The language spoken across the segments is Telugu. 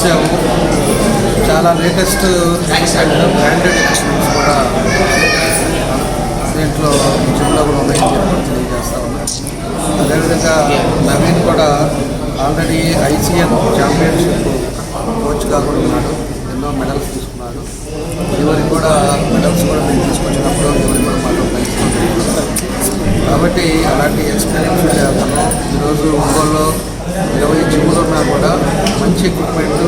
చూసాము. చాలా లేటెస్ట్ బ్రాండెడ్ ఎక్స్పీరియన్స్ కూడా దీంట్లో జిమ్లో కూడా ఉన్నాయని చెప్పి తెలియజేస్తా ఉన్నాం. అదేవిధంగా నవీన్ కూడా ఆల్రెడీ ICN ఛాంపియన్షిప్ కోచ్గా కూడా ఉన్నాడు. ఎన్నో మెడల్స్ తీసుకున్నాడు. ఇవరికి కూడా మెడల్స్ కూడా మేము తీసుకొచ్చినప్పుడు ఇవరికి కూడా మాతో కలిసి కాబట్టి అలాంటి ఎక్స్పీరియన్స్ అతను ఈరోజు ఒంగోలులో 20 జిమ్లు ఉన్నా కూడా మంచి ఎక్విప్మెంట్,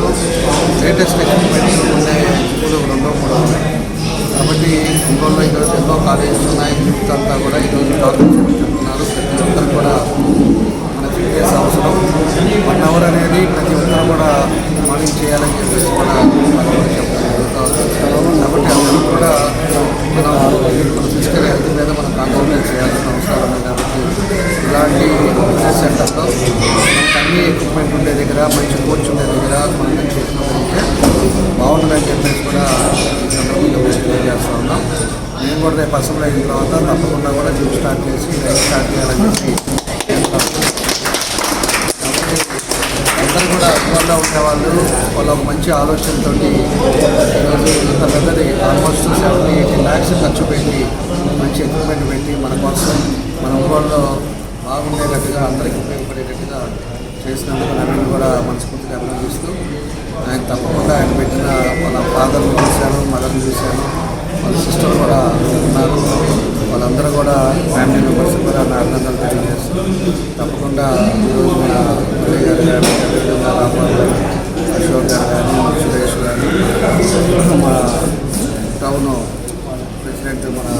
లేటెస్ట్ ఎక్విప్మెంట్ ఉండే జిమ్లు 2-3 ఉన్నాయి. కాబట్టి ఒంగోలులో ఈరోజు ఎన్నో కాలేజెస్ ఉన్నాయి. యూత్ అంతా కూడా ఈరోజు డాక్టర్స్ చెప్తున్నారు. ప్రతి ఒక్కరు కూడా మన ఫిట్నెస్ అవసరం. 1 అవర్ అనేది ప్రతి ఒక్కరు కూడా మార్నింగ్ చేయాలని చెప్పేసి కూడా మనం చెప్పడం జరుగుతుంది. కాబట్టి అందరూ కూడా మన ఫిజికల్ హెల్త్ మీద మనం కాన్సన్ట్రేట్ చేయాల్సిన అవసరం ఉంది. కాబట్టి ఇలాంటి ఫిట్నెస్ సెంటర్లో మనకు అన్ని ఎక్విప్మెంట్ ఉండే దగ్గర, మంచి కోచ్ ఉండే దగ్గర మనం చేసినట్లయితే బాగుంటుందని చెప్పేసి కూడా ఈ సందర్భంగా తెలియజేస్తూ ఉన్నాం. మేము కూడా రేపు అసెంబ్లీ అయిన తర్వాత తప్పకుండా కూడా జిమ్ స్టార్ట్ చేసి రైట్ స్టార్ట్ చేయాలని చెప్పి అందరూ కూడా అందువల్ల ఉండేవాళ్ళు వాళ్ళ ఒక మంచి ఆలోచనతో ఈరోజు ఇంత పెద్దది ఆల్మోస్ట్ 70-80 lakhs ఖర్చు పెట్టి మంచి ఎక్విప్మెంట్ పెట్టి మన కోసం మన ఊళ్ళో బాగుండేటట్టుగా అందరికీ ఉపయోగపడేటట్టుగా చేసినందుకు నవీన్ కూడా మనస్ఫూర్తిగా అభినందిస్తూ, ఆయన తప్పకుండా ఆయన పెట్టిన వాళ్ళ ఫాదర్ని చూశాను, మదర్ని చూశాను, వాళ్ళ సిస్టర్ కూడా ఉన్నారు. వాళ్ళందరూ కూడా ఫ్యామిలీ మెంబర్స్ కూడా నా అభినందనలు తెలియజేస్తూ తప్పకుండా ఈరోజు మన మురళి గారు కానీ, అదేవిధంగా రాంబాబు గారు, అశోక్ గారు కానీ, సురేష్ కానీ, మా టౌన్ ప్రెసిడెంట్ మన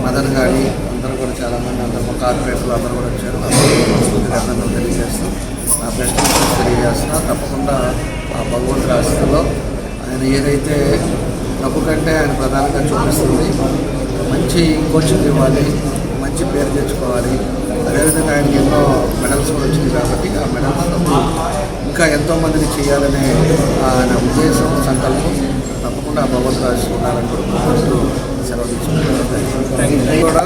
మదన్ కానీ అందరూ కూడా చాలామంది అందరూ మా కార్పొరేటర్లు అందరూ కూడా వచ్చారు. అందరూ మనస్ఫూర్తిగా అభినందనలు తెలియజేస్తూ నా బెస్ట్ విషయం తెలియజేస్తున్నా. తప్పకుండా ఆ భగవంతుడి ఆశలో ఆయన ఏదైతే డబ్బు కంటే ఆయన ప్రధానంగా చూపిస్తుంది, మంచి కోచింగ్ ఇవ్వాలి, మంచి పేరు తెచ్చుకోవాలి. అదేవిధంగా ఆయనకి ఎన్నో మెడల్స్ కూడా వచ్చింది కాబట్టి ఆ మెడల్స్ ఇంకా ఎంతోమందిని చేయాలనే ఆయన ఉద్దేశం, సంకల్పం తప్పకుండా ఆ భగవంతుడు ఆశిస్తున్నారని కూడా సెలవు తీసుకుంటాను. కూడా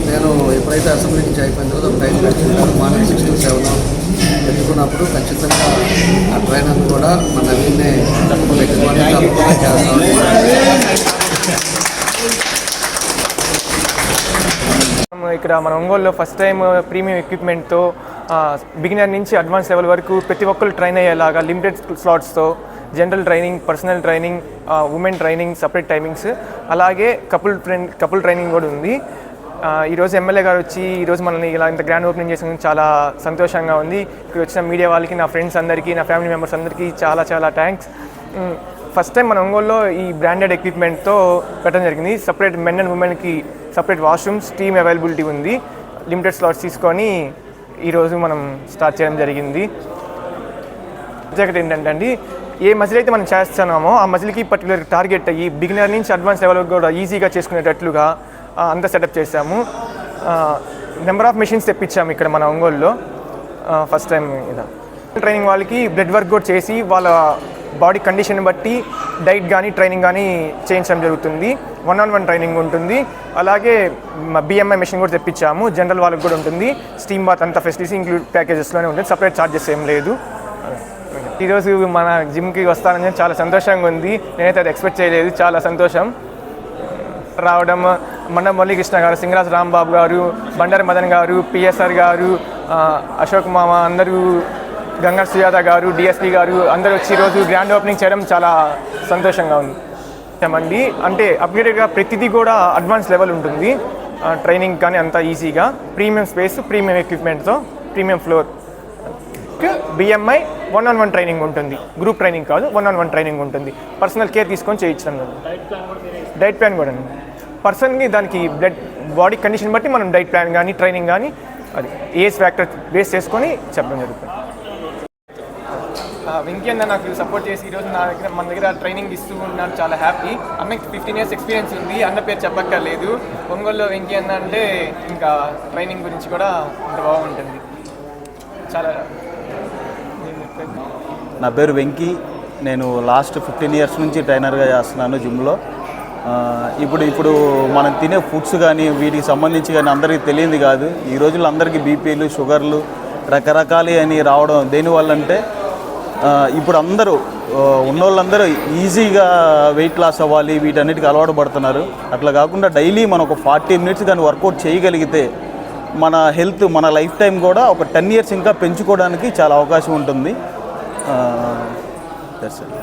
నేను ఎప్పుడైతే అసెంబ్లీ నుంచి అయిపోయిన తర్వాత ఒక టైం ఖచ్చితంగా మార్నింగ్ 6-7 పెట్టుకున్నప్పుడు ఖచ్చితంగా ఆ ట్రైనర్ కూడా మన నవీన్నే తప్పకుండా చేస్తాం. ఇక్కడ మన ఒంగోలులో ఫస్ట్ టైం ప్రీమియం ఎక్విప్మెంట్తో బిగినర్ నుంచి అడ్వాన్స్ లెవెల్ వరకు ప్రతి ఒక్కరు ట్రైన్ అయ్యేలాగా లిమిటెడ్ స్లాట్స్తో general training, personal training, women training, separate timings, అలాగే కపుల్ ట్రైనింగ్ కూడా ఉంది. ఈరోజు ఎమ్మెల్యే గారు వచ్చి ఈరోజు మనల్ని ఇలా ఇంత గ్రాండ్ ఓపెనింగ్ చేసిన చాలా సంతోషంగా ఉంది. ఇక్కడ వచ్చిన మీడియా వాళ్ళకి, నా ఫ్రెండ్స్ అందరికీ, నా ఫ్యామిలీ మెంబర్స్ అందరికీ చాలా చాలా థ్యాంక్స్. ఫస్ట్ టైం మన ఒంగోలులో ఈ బ్రాండెడ్ ఎక్విప్మెంట్తో పెట్టడం జరిగింది. సపరేట్ మెన్ అండ్ ఉమెన్కి సపరేట్ వాష్రూమ్స్, టీమ్ అవైలబిలిటీ ఉంది. లిమిటెడ్ స్లాట్స్ తీసుకొని ఈరోజు మనం స్టార్ట్ చేయడం జరిగింది. ప్రత్యేకత ఏంటంటే అండి, ఏ మజిల్ అయితే మనం చేస్తున్నామో ఆ మజిల్కి పర్టికులర్ టార్గెట్ అయ్యి బిగినర్ నుంచి అడ్వాన్స్ లెవెల్ కూడా ఈజీగా చేసుకునేటట్లుగా అంతా సెటప్ చేసాము. నెంబర్ ఆఫ్ మెషిన్స్ తెప్పించాము ఇక్కడ మన ఒంగోలులో ఫస్ట్ టైం. ఇలా ట్రైనింగ్ వాళ్ళకి బ్లడ్ వర్క్ కూడా చేసి వాళ్ళ బాడీ కండిషన్ బట్టి డైట్ కానీ ట్రైనింగ్ కానీ చేయించడం జరుగుతుంది. 1-on-1 ట్రైనింగ్ ఉంటుంది. అలాగే BMI మెషిన్ కూడా తెప్పించాము. జనరల్ వాళ్ళకి కూడా ఉంటుంది. స్టీమ్ బాత్ అంతా ఫెసిలిటీస్ ఇంక్లూడ్ ప్యాకేజెస్లోనే ఉంటుంది. సపరేట్ ఛార్జెస్ ఏం లేదు. ఈరోజు మన జిమ్కి వస్తానని చాలా సంతోషంగా ఉంది. నేనైతే అది ఎక్స్పెక్ట్ చేయలేదు. చాలా సంతోషం రావడం. మండం మురళీకృష్ణ గారు, సింగరాజ్ రాంబాబు గారు, బండారు మదన్ గారు, PSR గారు, అశోక్ మామ, అందరూ, గంగా సుజాత గారు, DSP గారు అందరూ వచ్చి ఈరోజు గ్రాండ్ ఓపెనింగ్ చేయడం చాలా సంతోషంగా ఉంది. అండి అంటే అప్గ్రేడెడ్గా ప్రతిదీ కూడా అడ్వాన్స్ లెవెల్ ఉంటుంది. ట్రైనింగ్ కానీ అంతా ఈజీగా, ప్రీమియం స్పేస్, ప్రీమియం ఎక్విప్మెంట్తో, premium floor. BMI 1-on-1 training ఉంటుంది. గ్రూప్ ట్రైనింగ్ కాదు, 1-on-1 ట్రైనింగ్ ఉంటుంది. పర్సనల్ కేర్ తీసుకొని చేయించడం. డైట్ ప్లాన్ కూడా అండి. పర్సన్కి దానికి బ్లడ్ బాడీ కండిషన్ బట్టి మనం డైట్ ప్లాన్ కానీ ట్రైనింగ్ కానీ అది ఏజ్ ఫ్యాక్టర్ బేస్ చేసుకొని చెప్పడం జరుగుతుంది. వెంకీ అన్న నాకు సపోర్ట్ చేసి ఈరోజు మన దగ్గర ట్రైనింగ్ ఇస్తూ ఉన్నాను. చాలా హ్యాపీ. అన్నకి 15 years ఎక్స్పీరియన్స్ ఉంది. అన్న పేరు చెప్పక్కర్లేదు. ఒంగోలులో వెంకీ అన్న అంటే ఇంకా ట్రైనింగ్ గురించి కూడా ఇంత బాగుంటుంది. చాలా. నా పేరు వెంకీ. నేను లాస్ట్ 15 years నుంచి ట్రైనర్గా చేస్తున్నాను జిమ్లో. ఇప్పుడు మనం తినే ఫుడ్స్ కానీ వీటికి సంబంధించి కానీ అందరికీ తెలియదు కాదు. ఈ రోజుల్లో అందరికీ బీపీలు, షుగర్లు రకరకాలు అని రావడం దేనివల్ల అంటే ఇప్పుడు అందరూ ఉన్నోళ్ళందరూ ఈజీగా వెయిట్ లాస్ అవ్వాలి, వీటన్నిటికి అలవాటు పడుతున్నారు. అట్లా కాకుండా డైలీ మనం ఒక 40 మినిట్స్ కానీ వర్కౌట్ చేయగలిగితే మన హెల్త్, మన లైఫ్ టైం కూడా ఒక 10 ఇయర్స్ ఇంకా పెంచుకోవడానికి చాలా అవకాశం ఉంటుంది. That's it.